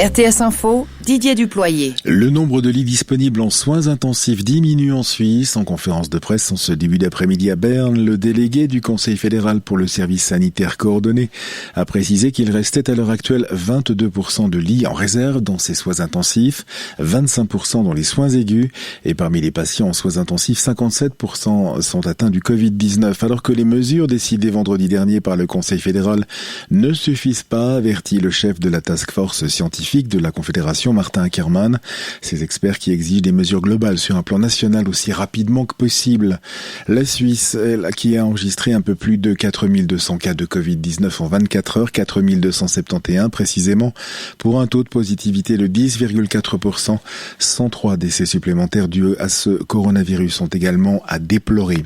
RTS Info, Didier Duployer. Le nombre de lits disponibles en soins intensifs diminue en Suisse. En conférence de presse en ce début d'après-midi à Berne, le délégué du Conseil fédéral pour le service sanitaire coordonné a précisé qu'il restait à l'heure actuelle 22% de lits en réserve dans ces soins intensifs, 25% dans les soins aigus et parmi les patients en soins intensifs, 57% sont atteints du Covid-19 alors que les mesures décidées vendredi dernier par le Conseil fédéral ne suffisent pas, avertit le chef de la task force scientifique de la Confédération, Martin Ackermann. Ces experts qui exigent des mesures globales sur un plan national aussi rapidement que possible. La Suisse, elle, qui a enregistré un peu plus de 4200 cas de Covid-19 en 24 heures, 4271 précisément, pour un taux de positivité de 10,4%. 103 décès supplémentaires dus à ce coronavirus sont également à déplorer.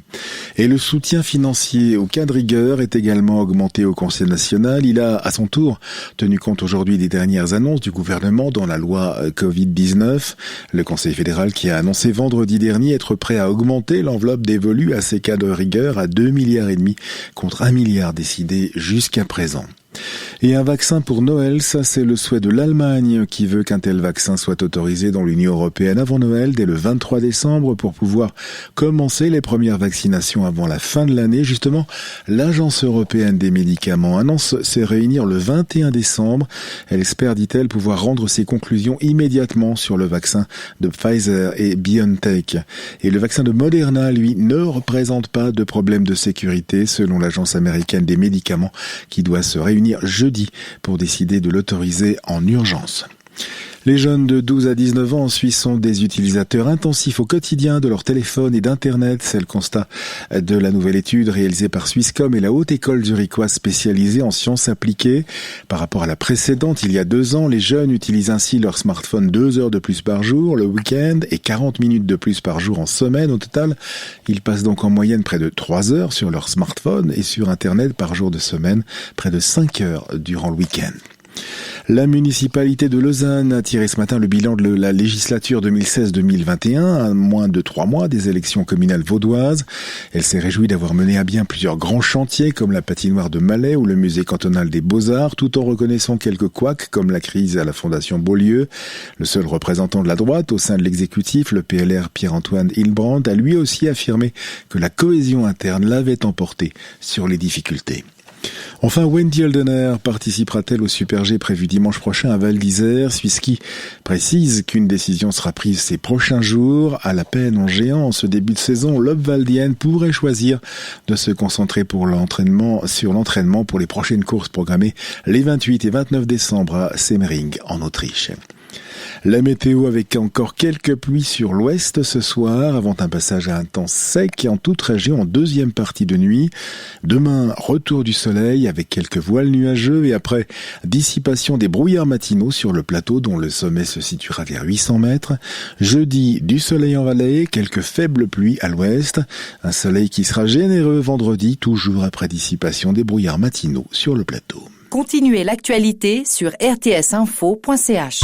Et le soutien financier au cas de rigueur est également augmenté au Conseil national. Il a, à son tour, tenu compte aujourd'hui des dernières annonces du gouvernement dans la loi Covid-19. Le Conseil fédéral qui a annoncé vendredi dernier être prêt à augmenter l'enveloppe dévolue à ces cas de rigueur à 2,5 milliards contre 1 milliard décidé jusqu'à présent. Et un vaccin pour Noël, ça c'est le souhait de l'Allemagne qui veut qu'un tel vaccin soit autorisé dans l'Union européenne avant Noël, dès le 23 décembre, pour pouvoir commencer les premières vaccinations avant la fin de l'année. Justement, l'Agence européenne des médicaments annonce se réunir le 21 décembre. Elle espère, dit-elle, pouvoir rendre ses conclusions immédiatement sur le vaccin de Pfizer et BioNTech. Et le vaccin de Moderna, lui, ne représente pas de problème de sécurité, selon l'Agence américaine des médicaments, qui doit se réunir jeudi pour décider de l'autoriser en urgence. Les jeunes de 12 à 19 ans en Suisse sont des utilisateurs intensifs au quotidien de leur téléphone et d'Internet. C'est le constat de la nouvelle étude réalisée par Swisscom et la Haute École zurichoise spécialisée en sciences appliquées. Par rapport à la précédente, il y a 2 ans, les jeunes utilisent ainsi leur smartphone 2 heures de plus par jour le week-end et 40 minutes de plus par jour en semaine. Au total, ils passent donc en moyenne près de 3 heures sur leur smartphone et sur Internet par jour de semaine, près de 5 heures durant le week-end. La municipalité de Lausanne a tiré ce matin le bilan de la législature 2016-2021, à moins de 3 mois des élections communales vaudoises. Elle s'est réjouie d'avoir mené à bien plusieurs grands chantiers comme la patinoire de Malais ou le musée cantonal des Beaux-Arts, tout en reconnaissant quelques couacs comme la crise à la Fondation Beaulieu. Le seul représentant de la droite au sein de l'exécutif, le PLR Pierre-Antoine Hilbrand, a lui aussi affirmé que la cohésion interne l'avait emporté sur les difficultés. Enfin, Wendy Holdener participera-t-elle au Super G prévu dimanche prochain à Val d'Isère? Swisski précise qu'une décision sera prise ces prochains jours. À la peine en géant en ce début de saison, l'Obvaldienne pourrait choisir de se concentrer sur l'entraînement pour les prochaines courses programmées les 28 et 29 décembre à Semmering en Autriche. La météo avec encore quelques pluies sur l'ouest ce soir, avant un passage à un temps sec en toute région en deuxième partie de nuit. Demain, retour du soleil avec quelques voiles nuageux et après dissipation des brouillards matinaux sur le plateau dont le sommet se situera vers 800 mètres. Jeudi, du soleil en vallée, quelques faibles pluies à l'ouest. Un soleil qui sera généreux vendredi, toujours après dissipation des brouillards matinaux sur le plateau. Continuez l'actualité sur rtsinfo.ch.